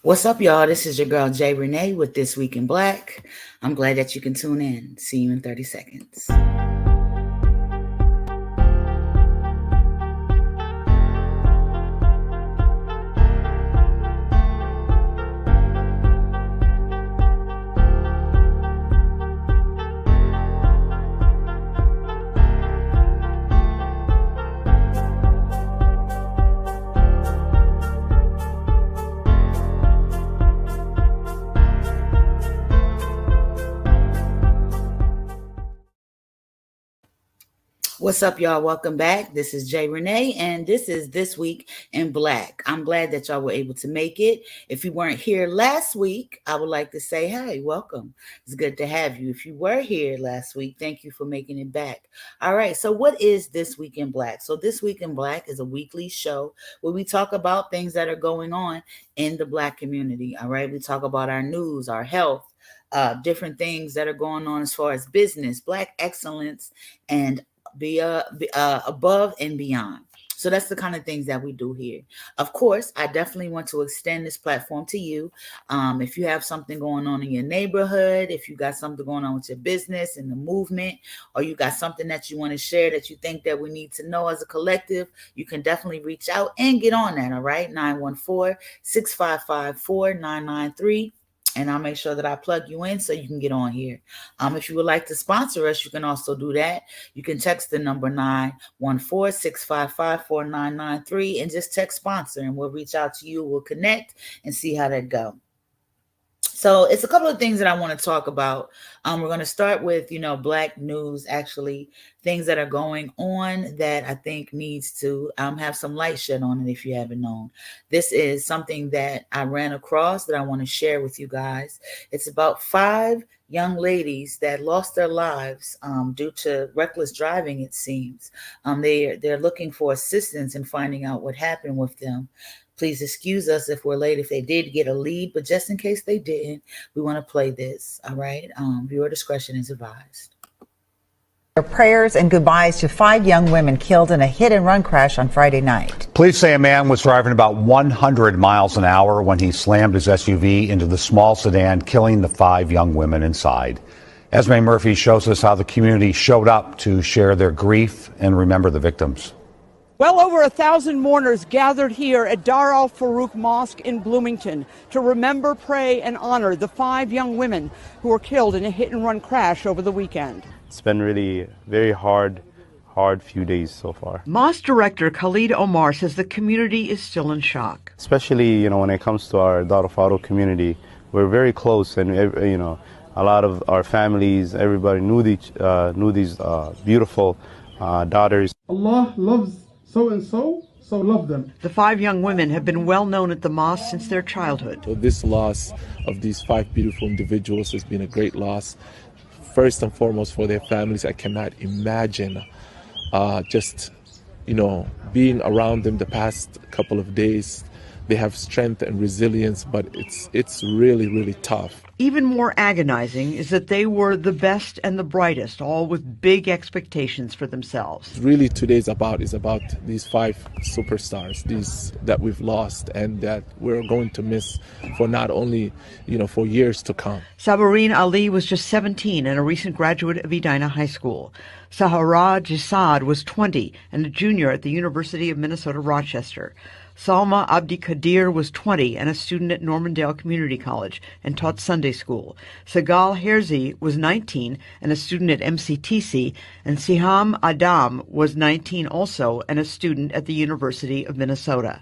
What's up, y'all? This is your girl, Rene, with This Week in Black. I'm glad that you can tune in. See you in 30 seconds. What's up, y'all? Welcome back. This is Rene, and this is This Week in Black. I'm glad that y'all were able to make it. If you weren't here last week, I would like to say, hey, welcome. It's good to have you. If you were here last week, thank you for making it back. All right, so what is This Week in Black? So This Week in Black is a weekly show where we talk about things that are going on in the Black community. All right, we talk about our news, our health, different things that are going on as far as business, Black excellence, and above and beyond. So that's the kind of things that we do here. Of course, I definitely want to extend this platform to you. If you have something going on in your neighborhood, if you got something going on with your business and the movement, or you got something that you want to share that you think that we need to know as a collective, you can definitely reach out and get on that. All right. 914-655-4993. And I'll make sure that I plug you in so you can get on here. If you would like to sponsor us, you can also do that. You can text the number 914-655-4993 and just text sponsor, and we'll reach out to you. We'll connect and see how that go. So it's a couple of things that I want to talk about. We're going to start with, Black news, actually, things that are going on that I think needs to have some light shed on it if you haven't known. This is something that I ran across that I want to share with you guys. It's about 5 young ladies that lost their lives due to reckless driving, it seems. They're looking for assistance in finding out what happened with them. Please excuse us if we're late, if they did get a lead, but just in case they didn't, we want to play this, all right? Viewer discretion is advised. Their prayers and goodbyes to 5 young women killed in a hit-and-run crash on Friday night. Police say a man was driving about 100 miles an hour when he slammed his SUV into the small sedan, killing the 5 young women inside. Esme Murphy shows us how the community showed up to share their grief and remember the victims. Well over 1,000 mourners gathered here at Dar al-Farouk Mosque in Bloomington to remember, pray, and honor the 5 young women who were killed in a hit-and-run crash over the weekend. It's been really very hard few days so far. Mosque director Khalid Omar says the community is still in shock. Especially, when it comes to our Dar al-Farouk community, we're very close, and a lot of our families, everybody knew these beautiful daughters. Allah loves so love them. The 5 young women have been well known at the mosque since their childhood. So this loss of these 5 beautiful individuals has been a great loss. First and foremost for their families. I cannot imagine being around them the past couple of days. They have strength and resilience, but it's really, really tough. Even more agonizing is that they were the best and the brightest, all with big expectations for themselves. Really today's is about these 5 superstars, these that we've lost and that we're going to miss for not only, for years to come. Sabareen Ali was just 17 and a recent graduate of Edina High School. Sahara Jisad was 20 and a junior at the University of Minnesota Rochester. Salma Abdi Kadir was 20 and a student at Normandale Community College and taught Sunday school. Sagal Herzi was 19 and a student at MCTC, and Siham Adam was 19 also and a student at the University of Minnesota.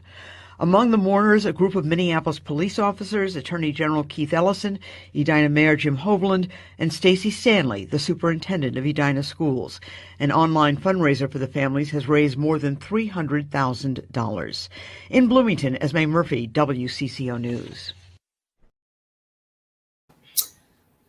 Among the mourners, a group of Minneapolis police officers, Attorney General Keith Ellison, Edina Mayor Jim Hovland, and Stacey Stanley, the superintendent of Edina Schools. An online fundraiser for the families has raised more than $300,000. In Bloomington, Esme Murphy, WCCO News.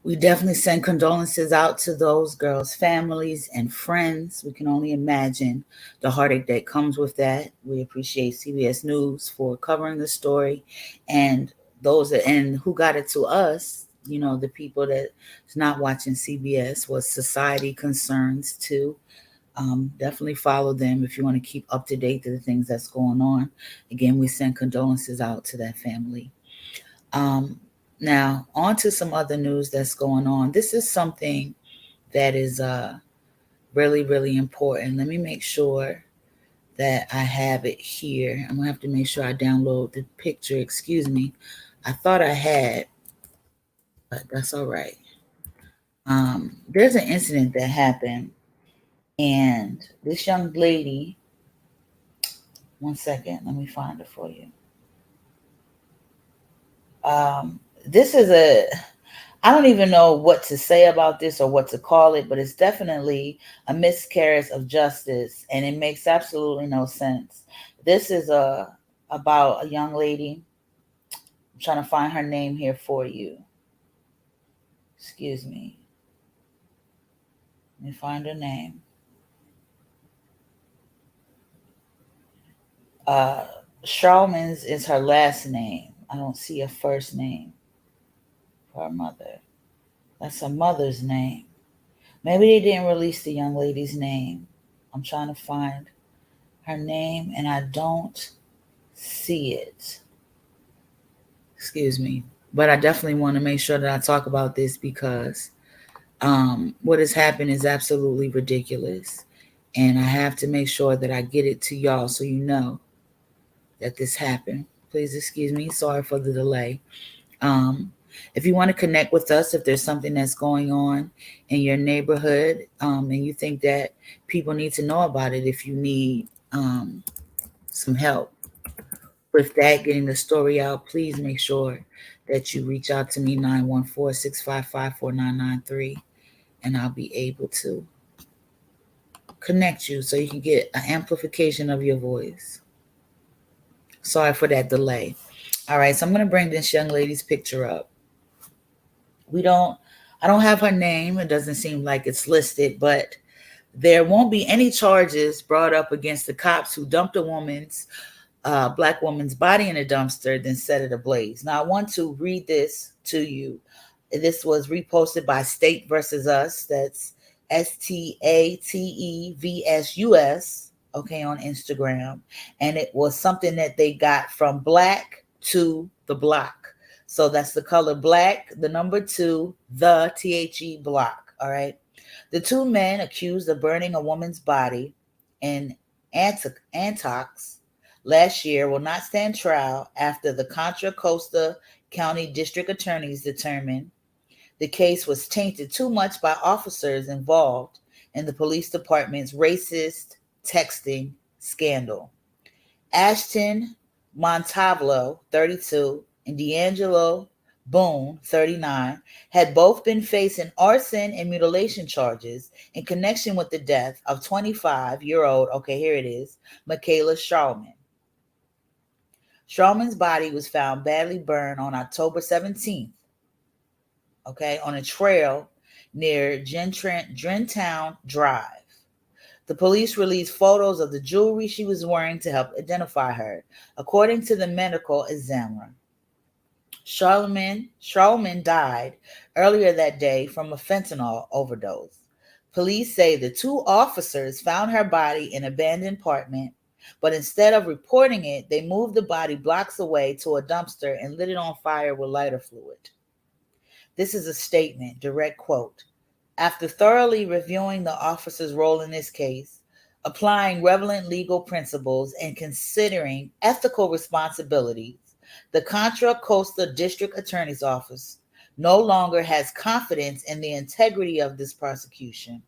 We definitely send condolences out to those girls' families and friends. We can only imagine the heartache that comes with that. We appreciate CBS News for covering the story, and who got it to us. The people that's not watching CBS was Society Concerns too. Definitely follow them if you want to keep up to date to the things that's going on. Again, we send condolences out to that family. Now, on to some other news that's going on. This is something that is really, really important. Let me make sure that I have it here. I'm going to have to make sure I download the picture. Excuse me. I thought I had, but that's all right. There's an incident that happened, and this young lady, one second, let me find it for you. This is I don't even know what to say about this or what to call it, but it's definitely a miscarriage of justice, and it makes absolutely no sense. This is about a young lady. I'm trying to find her name here for you. Excuse me. Let me find her name. Charlemans is her last name. I don't see a first name for her mother. That's her mother's name. Maybe they didn't release the young lady's name. I'm trying to find her name and I don't see it. Excuse me. But I definitely want to make sure that I talk about this because what has happened is absolutely ridiculous. And I have to make sure that I get it to y'all so you know that this happened. Please excuse me. Sorry for the delay. If you want to connect with us, if there's something that's going on in your neighborhood and you think that people need to know about it, if you need some help with that, getting the story out, please make sure that you reach out to me, 914-655-4993, and I'll be able to connect you so you can get an amplification of your voice. Sorry for that delay. All right, so I'm going to bring this young lady's picture up. I don't have her name. It doesn't seem like it's listed, but there won't be any charges brought up against the cops who dumped a black woman's body in a dumpster, then set it ablaze. Now, I want to read this to you. This was reposted by State versus Us. That's STATEVSUS, okay, on Instagram. And it was something that they got from Black to the Block. So that's the color black, the number 2, the THE block. All right. The 2 men accused of burning a woman's body in Antox last year will not stand trial after the Contra Costa County District Attorneys determined the case was tainted too much by officers involved in the police department's racist texting scandal. Ashton Montavlo, 32, and D'Angelo Boone, 39, had both been facing arson and mutilation charges in connection with the death of 25-year-old, okay, here it is, Michaela Charlman. Charlman's body was found badly burned on October 17th, okay, on a trail near Drentown Drive. The police released photos of the jewelry she was wearing to help identify her, according to the medical examiner. Charlman died earlier that day from a fentanyl overdose. Police say the 2 officers found her body in an abandoned apartment, but instead of reporting it, they moved the body blocks away to a dumpster and lit it on fire with lighter fluid. This is a statement, direct quote. After thoroughly reviewing the officer's role in this case, applying relevant legal principles, and considering ethical responsibilities, the Contra Costa District Attorney's Office no longer has confidence in the integrity of this prosecution.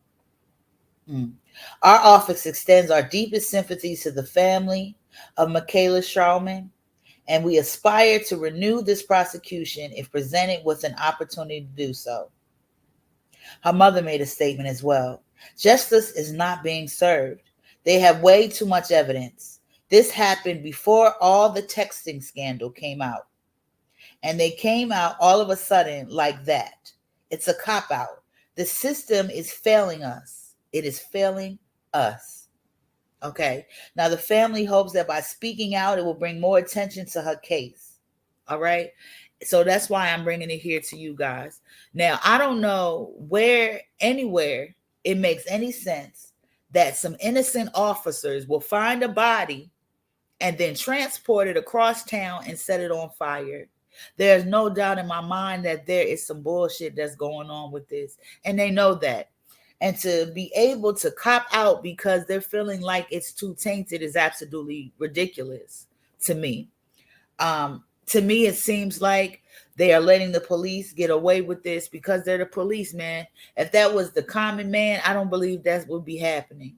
Our office extends our deepest sympathies to the family of Michaela Charlman, and we aspire to renew this prosecution if presented with an opportunity to do so. Her mother made a statement as well. Justice is not being served. They have way too much evidence. This happened before all the texting scandal came out. And they came out all of a sudden like that. It's a cop-out. The system is failing us. It is failing us. Okay. Now, the family hopes that by speaking out, it will bring more attention to her case. All right. So that's why I'm bringing it here to you guys. Now, I don't know anywhere it makes any sense that some innocent officers will find a body and then transport it across town and set it on fire There's no doubt in my mind that there is some bullshit that's going on with this, and they know that. And to be able to cop out because they're feeling like it's too tainted is absolutely ridiculous to me. To me, it seems like they are letting the police get away with this because they're the police, man. If that was the common man, I don't believe that would be happening.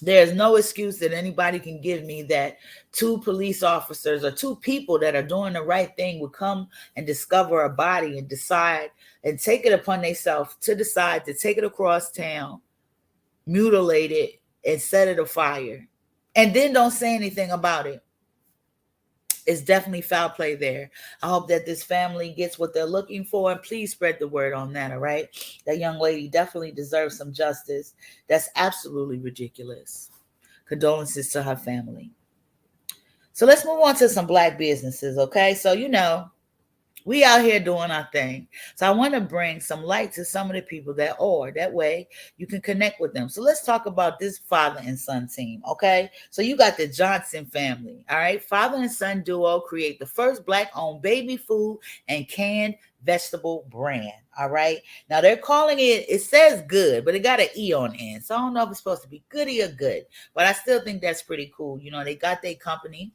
There's no excuse that anybody can give me that two police officers or two people that are doing the right thing would come and discover a body and decide and take it upon themselves to decide to take it across town, mutilate it, and set it afire, and then don't say anything about it. It's definitely foul play there. I hope that this family gets what they're looking for, and please spread the word on that, all right? That young lady definitely deserves some justice. That's absolutely ridiculous. Condolences to her family. So let's move on to some Black businesses, okay? So, we out here doing our thing. So I want to bring some light to some of the people that are. That way you can connect with them. So let's talk about this father and son team, okay? So you got the Johnson family, all right? Father and son duo create the first Black-owned baby food and canned vegetable brand, all right? Now they're calling it says good, but it got an E on end. So I don't know if it's supposed to be goody or good, but I still think that's pretty cool. They got their company.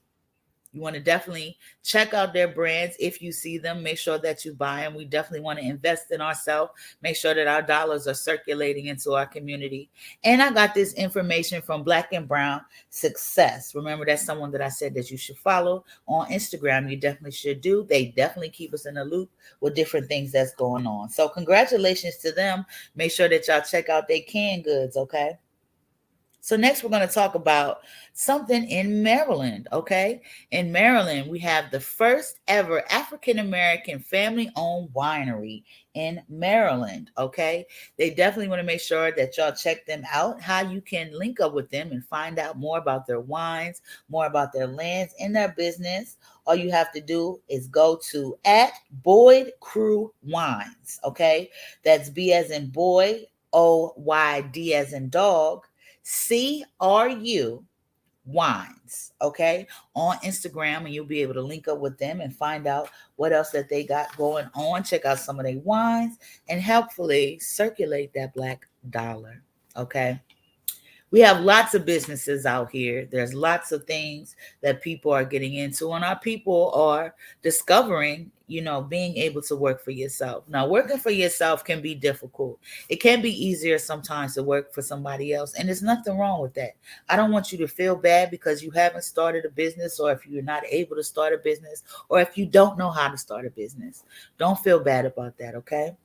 You want to definitely check out their brands. If you see them, make sure that you buy them. We definitely want to invest in ourselves, make sure that our dollars are circulating into our community. And I got this information from Black and Brown Success. Remember, that's someone that I said that you should follow on Instagram. You definitely should do. They definitely keep us in the loop with different things that's going on. So congratulations to them. Make sure that y'all check out their canned goods, okay? So next we're going to talk about something in Maryland, okay? In Maryland, we have the first ever African-American family-owned winery in Maryland, okay? They definitely want to make sure that y'all check them out, how you can link up with them and find out more about their wines, more about their lands and their business. All you have to do is go to @Boyd Crew Wines, okay? That's B as in boy, OYD as in dog, CRU Wines, okay, on Instagram, and you'll be able to link up with them and find out what else that they got going on. Check out some of their wines and helpfully circulate that Black dollar, okay? We have lots of businesses out here. There's lots of things that people are getting into, and our people are discovering, being able to work for yourself. Now, working for yourself can be difficult. It can be easier sometimes to work for somebody else, and there's nothing wrong with that. I don't want you to feel bad because you haven't started a business, or if you're not able to start a business, or if you don't know how to start a business. Don't feel bad about that, okay?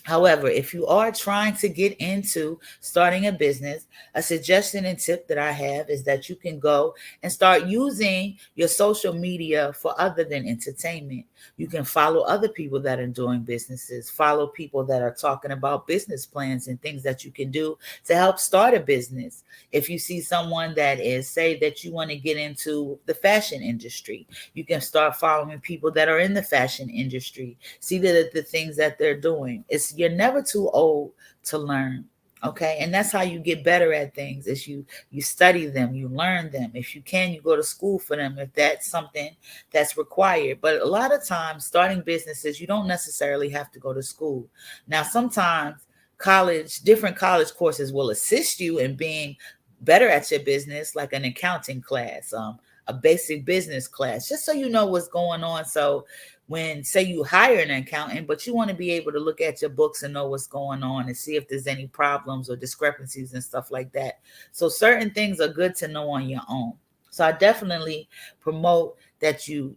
However, if you are trying to get into starting a business, a suggestion and tip that I have is that you can go and start using your social media for other than entertainment. You can follow other people that are doing businesses, follow people that are talking about business plans and things that you can do to help start a business. If you see someone that is, say that you want to get into the fashion industry, you can start following people that are in the fashion industry. See the things that they're doing. You're never too old to learn, okay? And that's how you get better at things, is you study them, you learn them. If you can, you go to school for them if that's something that's required. But a lot of times starting businesses, you don't necessarily have to go to school. Now, sometimes different college courses will assist you in being better at your business, like an accounting class, a basic business class, just so you know what's going on. So when, say, you hire an accountant, but you want to be able to look at your books and know what's going on and see if there's any problems or discrepancies and stuff like that. So certain things are good to know on your own. So I definitely promote that you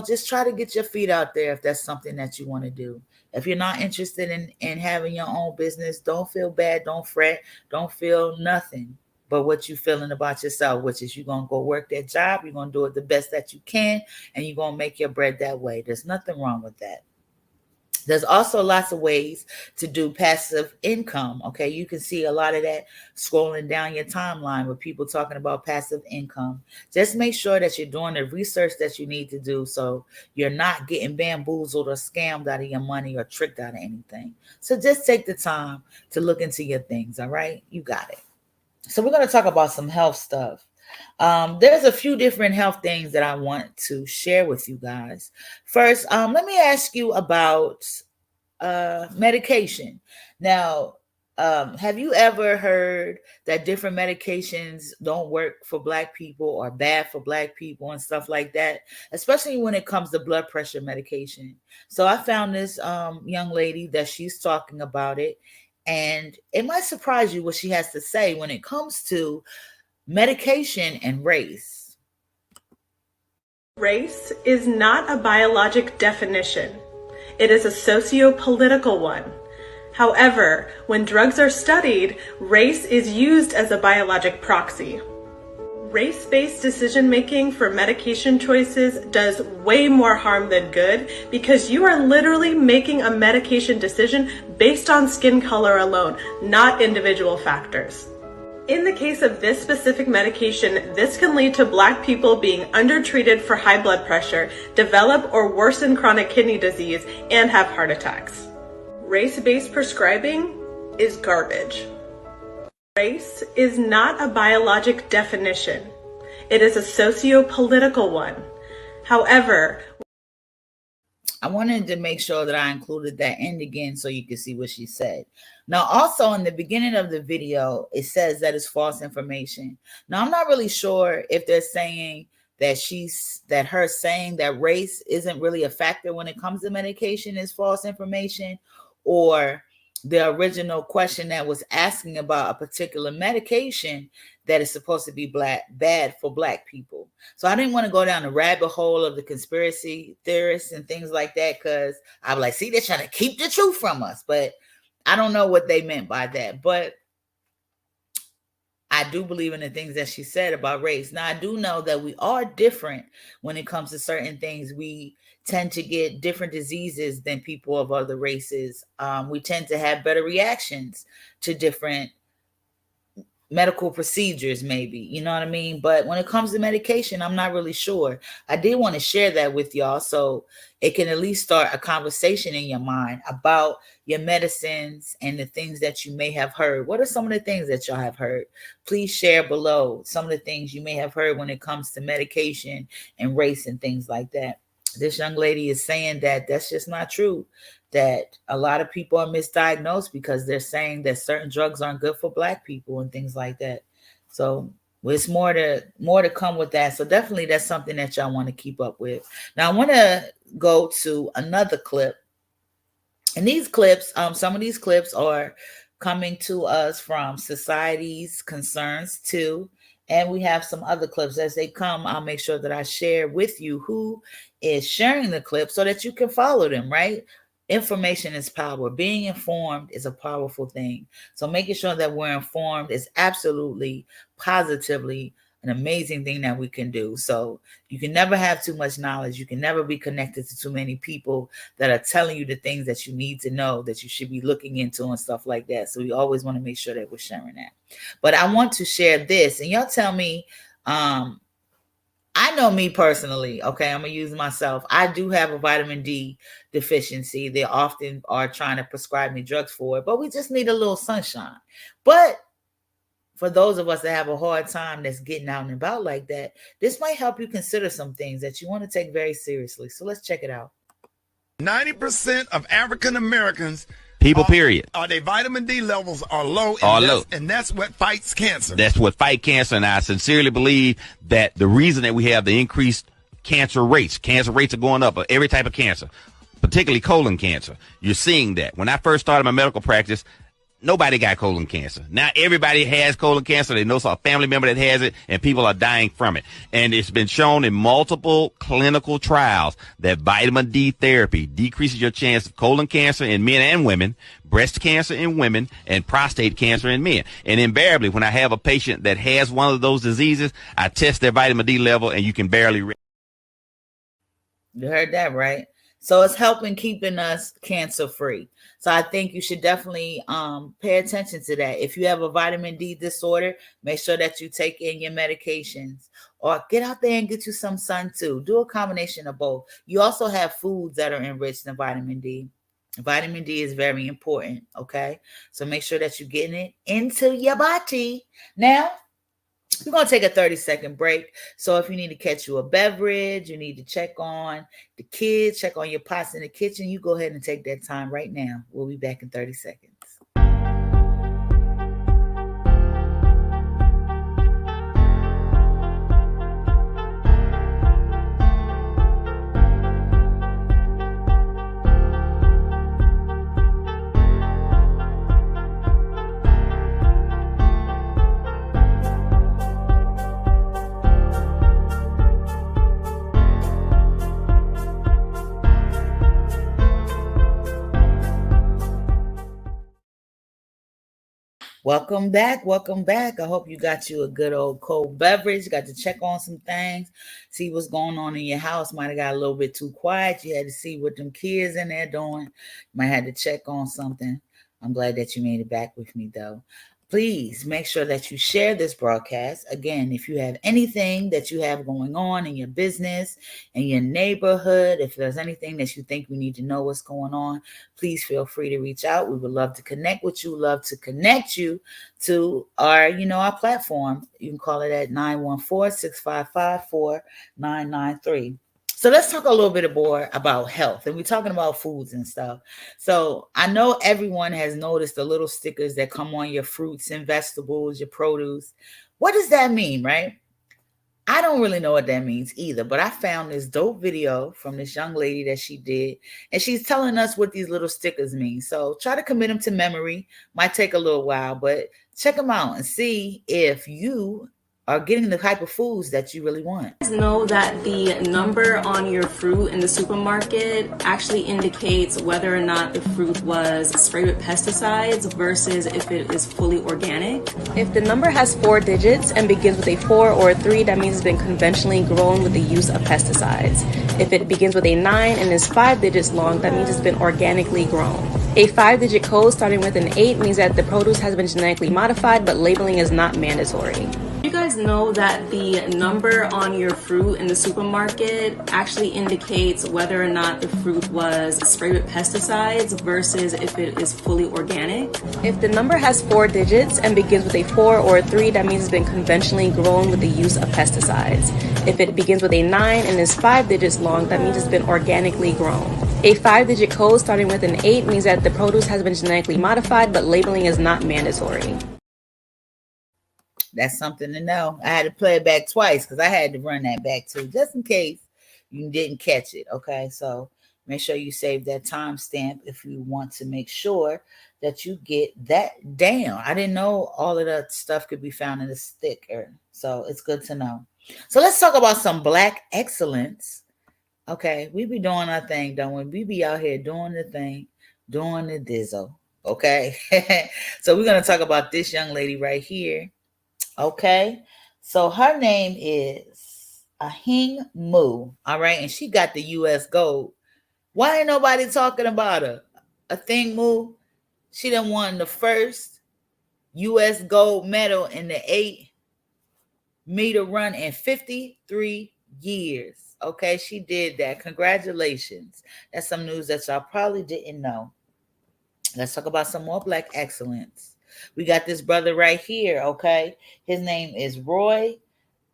just try to get your feet out there if that's something that you want to do. If you're not interested in having your own business, don't feel bad, don't fret, don't feel nothing but what you feeling about yourself, which is you're going to go work that job, you're going to do it the best that you can, and you're going to make your bread that way. There's nothing wrong with that. There's also lots of ways to do passive income, okay? You can see a lot of that scrolling down your timeline with people talking about passive income. Just make sure that you're doing the research that you need to do so you're not getting bamboozled or scammed out of your money or tricked out of anything. So just take the time to look into your things, all right? You got it. So we're going to talk about some health stuff. There's a few different health things that I want to share with you guys. First, let me ask you about medication. Now, have you ever heard that different medications don't work for Black people or bad for Black people and stuff like that, especially when it comes to blood pressure medication? So I found this young lady that she's talking about it, and it might surprise you what she has to say when it comes to medication and race. Race is not a biologic definition. It is a socio-political one. However, when drugs are studied, race is used as a biologic proxy. Race-based decision-making for medication choices does way more harm than good because you are literally making a medication decision based on skin color alone, not individual factors. In the case of this specific medication, this can lead to Black people being undertreated for high blood pressure, develop or worsen chronic kidney disease, and have heart attacks. Race-based prescribing is garbage. Race is not a biologic definition. It is a socio-political one. However, I wanted to make sure that I included that end again so you can see what she said. Now, also in the beginning of the video, it says that it's false information. Now, I'm not really sure if they're saying that her saying that race isn't really a factor when it comes to medication is false information, or the original question that was asking about a particular medication that is supposed to be bad for Black people. So I didn't want to go down the rabbit hole of the conspiracy theorists and things like that, because I was like, see, they're trying to keep the truth from us. But I don't know what they meant by that. But I do believe in the things that she said about race. Now, I do know that we are different when it comes to certain things. We tend to get different diseases than people of other races. We tend to have better reactions to different medical procedures, maybe, you know what I mean? But when it comes to medication, I'm not really sure. I did want to share that with y'all so it can at least start a conversation in your mind about your medicines and the things that you may have heard. What are some of the things that y'all have heard? Please share below some of the things you may have heard when it comes to medication and race and things like that. This young lady is saying that that's just not true, that a lot of people are misdiagnosed because they're saying that certain drugs aren't good for Black people and things like that. So it's more to come with that. So definitely that's something that y'all want to keep up with. Now I want to go to another clip. And these clips, some of these clips are coming to us from Society's Concerns Too. And we have some other clips. As they come, I'll make sure that I share with you who is sharing the clip so that you can follow them, right? Information is power. Being informed is a powerful thing. So making sure that we're informed is absolutely, positively an amazing thing that we can do. So you can never have too much knowledge. You can never be connected to too many people that are telling you the things that you need to know, that you should be looking into and stuff like that. So we always want to make sure that we're sharing that. But I want to share this, and y'all tell me, I know me personally, okay, I'm going to use myself. I do have a vitamin D deficiency. They often are trying to prescribe me drugs for it, but we just need a little sunshine. But for those of us that have a hard time that's getting out and about like that, this might help you consider some things that you want to take very seriously. So let's check it out. 90% of African Americans, period, their vitamin D levels are low, and that's what fights cancer. That's what fight cancer, and I sincerely believe that the reason that we have the increased cancer rates are going up, every type of cancer, particularly colon cancer. You're seeing that. When I first started my medical practice, nobody got colon cancer. Now everybody has colon cancer. They know a family member that has it, and people are dying from it. And it's been shown in multiple clinical trials that vitamin D therapy decreases your chance of colon cancer in men and women, breast cancer in women, and prostate cancer in men. And invariably, when I have a patient that has one of those diseases, I test their vitamin D level, and you can barely. You heard that, right? So it's helping keeping us cancer free. So I think you should definitely pay attention to that. If you have a vitamin D disorder, make sure that you take in your medications, or get out there and get you some sun too. Do a combination of both. You also have foods that are enriched in vitamin D. Vitamin D is very important, okay? So make sure that you're getting it into your body. Now, We're going to take a 30-second break. So if you need to catch you a beverage, you need to check on the kids, check on your pots in the kitchen, you go ahead and take that time right now. We'll be back in 30 seconds. Welcome back. Welcome back. I hope you got you a good old cold beverage. Got to check on some things, see what's going on in your house. Might have got a little bit too quiet. You had to see what them kids in there doing. Might have to check on something. I'm glad that you made it back with me, though. Please make sure that you share this broadcast. Again, if you have anything that you have going on in your business, in your neighborhood, if there's anything that you think we need to know what's going on, please feel free to reach out. We would love to connect with you, love to connect you to our, our platform. You can call it at 914-655-4993. So let's talk a little bit more about health, and we're talking about foods and stuff. So I know everyone has noticed the little stickers that come on your fruits and vegetables, your produce. What does that mean, right? I don't really know what that means either, but I found this dope video from this young lady that she did, and she's telling us what these little stickers mean. So try to commit them to memory. Might take a little while, but check them out and see if you are getting the type of foods that you really want. Know that the number on your fruit in the supermarket actually indicates whether or not the fruit was sprayed with pesticides versus if it is fully organic. If the number has 4 digits and begins with a 4 or a 3, that means it's been conventionally grown with the use of pesticides. If it begins with a 9 and is 5 digits long, that means it's been organically grown. A 5-digit code starting with an 8 means that the produce has been genetically modified, but labeling is not mandatory. You guys know that the number on your fruit in the supermarket actually indicates whether or not the fruit was sprayed with pesticides versus if it is fully organic. If the number has 4 digits and begins with a 4 or a 3, that means it's been conventionally grown with the use of pesticides. If it begins with a 9 and is 5 digits long, that means it's been organically grown. A 5-digit code starting with an 8 means that the produce has been genetically modified, but labeling is not mandatory. That's something to know. I had to play it back twice because I had to run that back too, just in case you didn't catch it. Okay, so make sure you save that timestamp if you want to make sure that you get that down. I didn't know all of that stuff could be found in the sticker, so it's good to know. So let's talk about some Black excellence. Okay, we be doing our thing, don't we? We be out here doing the thing, doing the dizzle. Okay, so we're gonna talk about this young lady right here. Okay, so her name is Ahing Mu. All right, and she got the U.S. gold. Why ain't nobody talking about her? Ahing Mu, she done won the first U.S. gold medal in the 8-meter run in 53 years. Okay, she did that. Congratulations. That's some news that y'all probably didn't know. Let's talk about some more Black excellence. We got this brother right here, okay? His name is Roy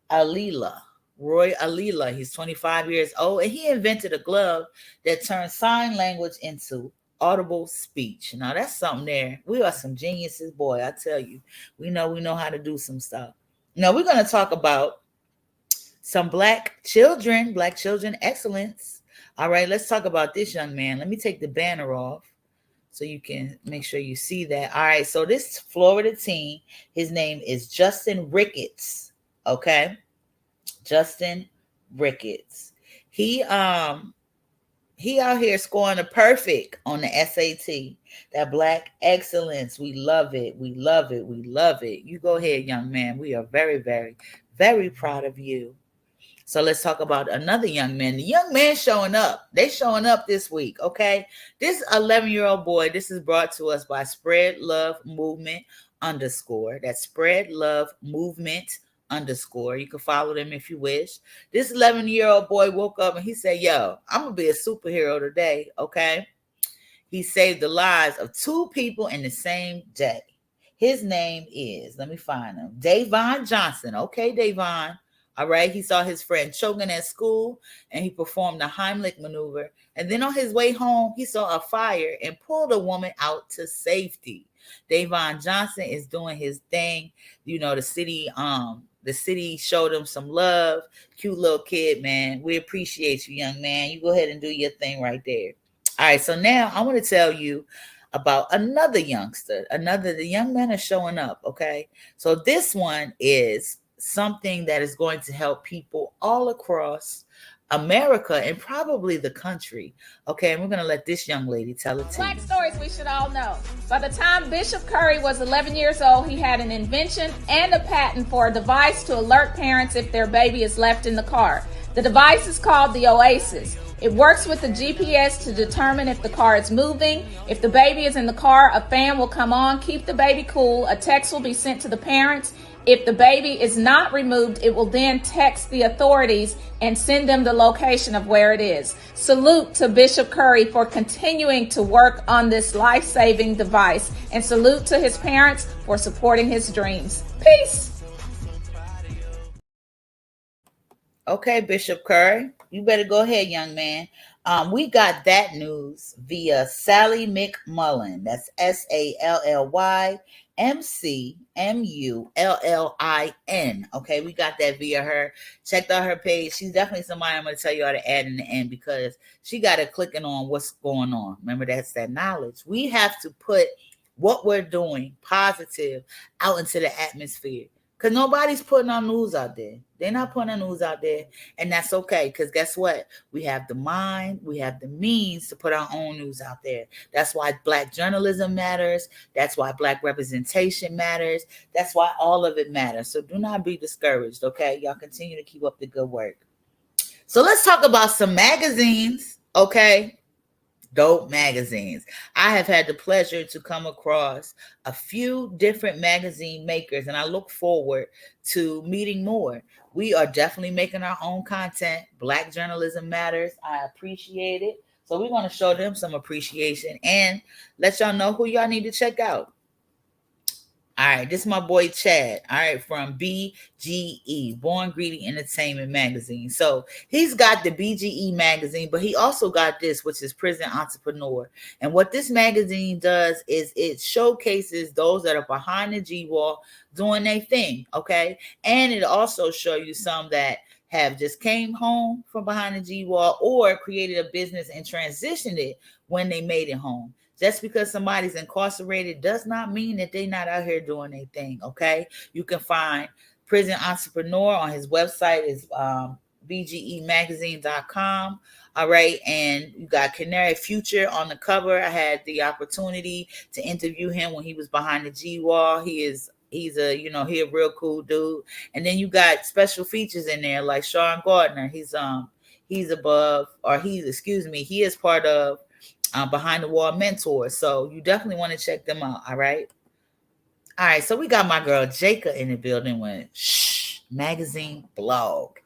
Alila. Roy Alila. He's 25 years old, and he invented a glove that turns sign language into audible speech. Now, that's something there. We are some geniuses, boy, I tell you. We know how to do some stuff. Now, we're going to talk about some Black children excellence. All right, let's talk about this young man. Let me take the banner off so you can make sure you see that. All right, so this Florida teen, his name is Justin Ricketts. Okay, Justin Ricketts. He out here scoring a perfect on the SAT. That Black excellence. We love it. We love it. We love it. You go ahead, young man. We are very, very, very proud of you. So let's talk about another young man. The young man showing up. They showing up this week, okay? This 11-year-old boy, this is brought to us by Spread Love Movement _. That's Spread Love Movement _. You can follow them if you wish. This 11-year-old boy woke up and he said, yo, I'm going to be a superhero today, okay? He saved the lives of 2 people in the same day. His name is, let me find him, Davon Johnson. Okay, Davon. All right, he saw his friend choking at school and he performed the Heimlich maneuver. And then on his way home, he saw a fire and pulled a woman out to safety. Davon Johnson is doing his thing. You know, the city showed him some love. Cute little kid, man. We appreciate you, young man. You go ahead and do your thing right there. All right, so now I want to tell you about another youngster. The young men are showing up, okay? So this one is something that is going to help people all across America and probably the country. Okay, and we're going to let this young lady tell it to Black you. stories we should all know. By the time Bishop Curry was 11 years old, he had an invention and a patent for a device to alert parents if their baby is left in the car. The device is called the Oasis. It works with the GPS to determine if the car is moving. If the baby is in the car, a fan will come on, keep the baby cool. A text will be sent to the parents. If the baby is not removed, it will then text the authorities and send them the location of where it is. Salute to Bishop Curry for continuing to work on this life-saving device, and salute to his parents for supporting his dreams. Peace. Okay, Bishop Curry, you better go ahead, young man. We got that news via Sally McMullin. That's SallyMcMullin. Okay, we got that via her. Checked out her page. She's definitely somebody I'm going to tell you how to add in the end because she got it clicking on what's going on. Remember, that's that knowledge. We have to put what we're doing positive out into the atmosphere. Because nobody's putting our news out there. They're not putting our news out there. And that's okay. Because guess what? We have the mind. We have the means to put our own news out there. That's why Black journalism matters. That's why Black representation matters. That's why all of it matters. So do not be discouraged, okay? Y'all continue to keep up the good work. So let's talk about some magazines, okay? Dope magazines. I have had the pleasure to come across a few different magazine makers, and I look forward to meeting more. We are definitely making our own content. Black journalism matters. I appreciate it. So we're going to show them some appreciation and let y'all know who y'all need to check out. All right, this is my boy Chad, all right, from BGE, Born Greedy Entertainment Magazine. So he's got the BGE magazine, but he also got this, which is Prison Entrepreneur. And what this magazine does is it showcases those that are behind the G-wall doing their thing, okay? And it also shows you some that have just came home from behind the G-wall or created a business and transitioned it when they made it home. Just because somebody's incarcerated does not mean that they're not out here doing their thing, okay? You can find Prison Entrepreneur on his website is bgemagazine.com. All right, and you got Canary Future on the cover. I had the opportunity to interview him when he was behind the G-wall. He's a real cool dude. And then you got special features in there like Sean Gardner. He is part of Behind the Wall Mentors. So you definitely want to check them out. All right. So we got my girl Jacob in the building with Magazine Blog.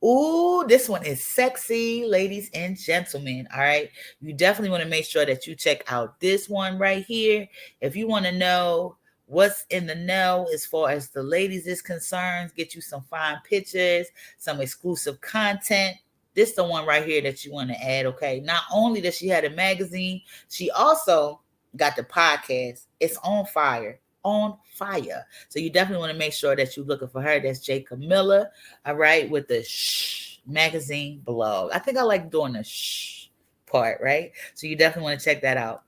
Ooh, this one is sexy, ladies and gentlemen. All right. You definitely want to make sure that you check out this one right here. If you want to know what's in the know as far as the ladies is concerned, get you some fine pictures, some exclusive content. This is the one right here that you want to add, okay? Not only does she have a magazine, she also got the podcast. It's on fire. So you definitely want to make sure that you're looking for her. That's Jacob Miller, all right, with the Magazine Blog. I think I like doing the part, right? So you definitely want to check that out.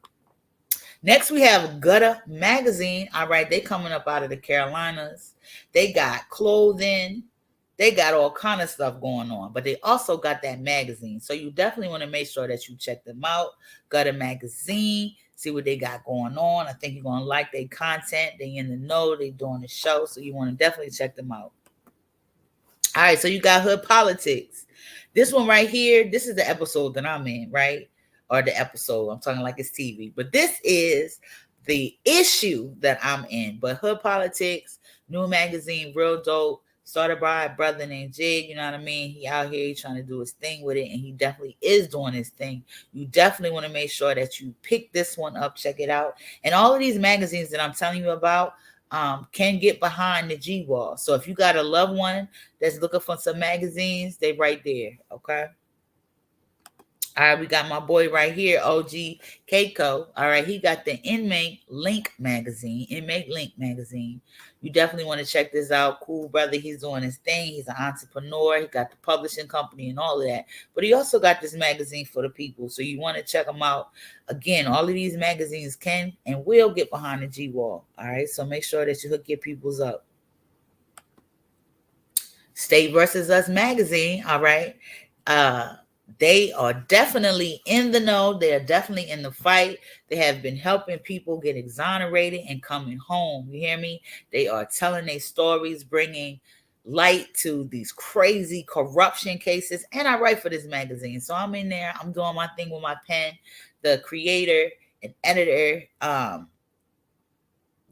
Next, we have Gutter Magazine. All right, they coming up out of the Carolinas. They got clothing. They got all kind of stuff going on, but they also got that magazine. So you definitely want to make sure that you check them out. Gutter Magazine, see what they got going on. I think you're going to like their content. They in the know. They doing the show. So you want to definitely check them out. All right, so you got Hood Politics. This one right here, this is the episode that I'm in, right? Or the episode. I'm talking like it's TV. But this is the issue that I'm in. But Hood Politics, new magazine, real dope. Started by a brother named Jig, you know what I mean? He out here trying to do his thing with it, and he definitely is doing his thing. You definitely want to make sure that you pick this one up, check it out. And all of these magazines that I'm telling you about, can get behind the G wall. So if you got a loved one that's looking for some magazines, they right there. Okay. All right, we got my boy right here, OG Keiko. All right, he got the Inmate Link magazine. You definitely want to check this out. Cool brother, he's doing his thing. He's an entrepreneur. He got the publishing company and all of that. But he also got this magazine for the people. So you want to check them out. Again, all of these magazines can and will get behind the G wall. All right, so make sure that you hook your peoples up. State versus Us magazine. All right. They are definitely in the know. They are definitely in the fight. They have been helping people get exonerated and coming home. You hear me? They are telling their stories, bringing light to these crazy corruption cases. And I write for this magazine. So I'm in there. I'm doing my thing with my pen. The creator and editor,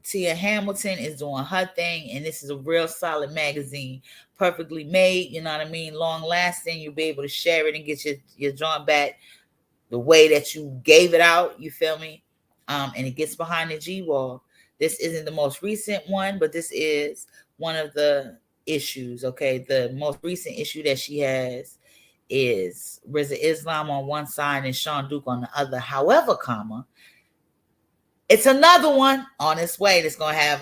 Tia Hamilton, is doing her thing, and this is a real solid magazine, perfectly made, you know what I mean, long lasting. You'll be able to share it and get your joint back the way that you gave it out, you feel me? And it gets behind the G wall. This isn't the most recent one, but this is one of the issues, okay? The most recent issue that she has is Rizza Islam on one side and Sean Duke on the other. However, comma, it's another one on its way that's gonna have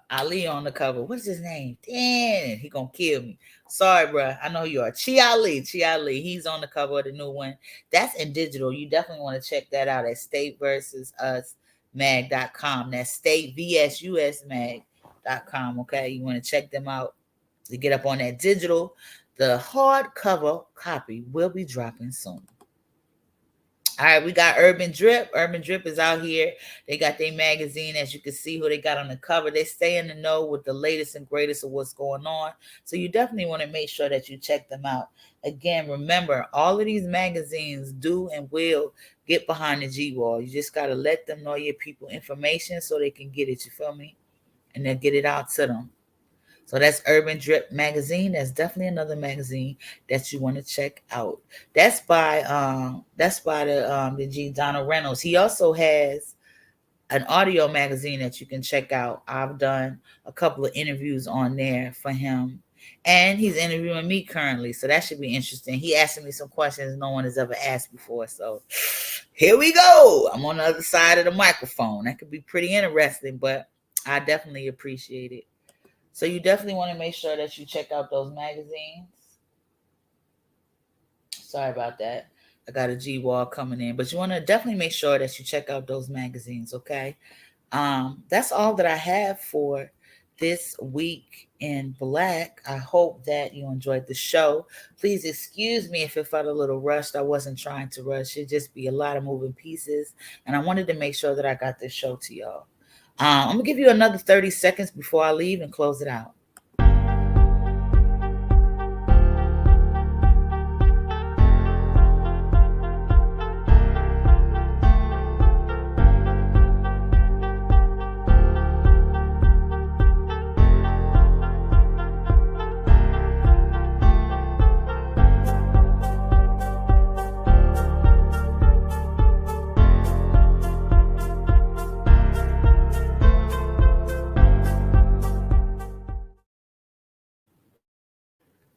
Ali on the cover. What's his name? Damn, he gonna kill me. Sorry, bro. I know you are. Chi Ali. He's on the cover of the new one. That's in digital. You definitely want to check that out at stateversususmag.com. That's stateversusmag.com. Okay, you want to check them out to get up on that digital. The hardcover copy will be dropping soon. All right, we got Urban Drip. Urban Drip is out here. They got their magazine. As you can see who they got on the cover. They stay in the know with the latest and greatest of what's going on. So you definitely want to make sure that you check them out. Again, remember, all of these magazines do and will get behind the G wall. You just got to let them know your people information so they can get it. You feel me? And then get it out to them. So that's Urban Drip magazine. That's definitely another magazine that you want to check out. That's by the G Donald Reynolds. He also has an audio magazine that you can check out. I've done a couple of interviews on there for him, and he's interviewing me currently. So that should be interesting. He asking me some questions no one has ever asked before. So here we go. I'm on the other side of the microphone. That could be pretty interesting, but I definitely appreciate it. So you definitely want to make sure that you check out those magazines. Sorry about that. I got a G wall coming in, but you want to definitely make sure that you check out those magazines. Okay. That's all that I have for this week in Black. I hope that you enjoyed the show. Please excuse me if it felt a little rushed. I wasn't trying to rush. It'd just be a lot of moving pieces. And I wanted to make sure that I got this show to y'all. I'm going to give you another 30 seconds before I leave and close it out.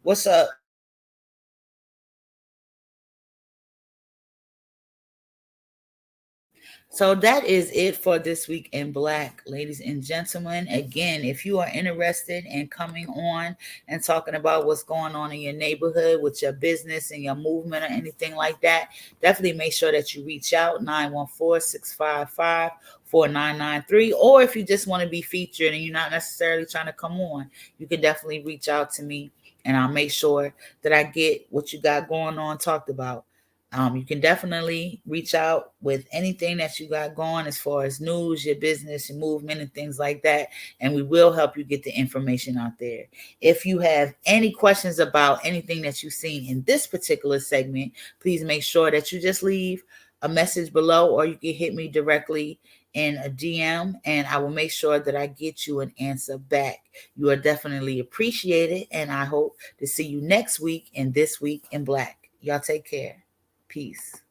What's up? So that is it for this week in Black, ladies and gentlemen. Again, if you are interested in coming on and talking about what's going on in your neighborhood with your business and your movement or anything like that, definitely make sure that you reach out 914-655-4993. Or if you just want to be featured and you're not necessarily trying to come on, you can definitely reach out to me and I'll make sure that I get what you got going on talked about. You can definitely reach out with anything that you got going as far as news, your business, your movement, and things like that. And we will help you get the information out there. If you have any questions about anything that you've seen in this particular segment, please make sure that you just leave a message below, or you can hit me directly in a DM, and I will make sure that I get you an answer back. You are definitely appreciated, and I hope to see you next week and This Week in Black. Y'all take care. Peace.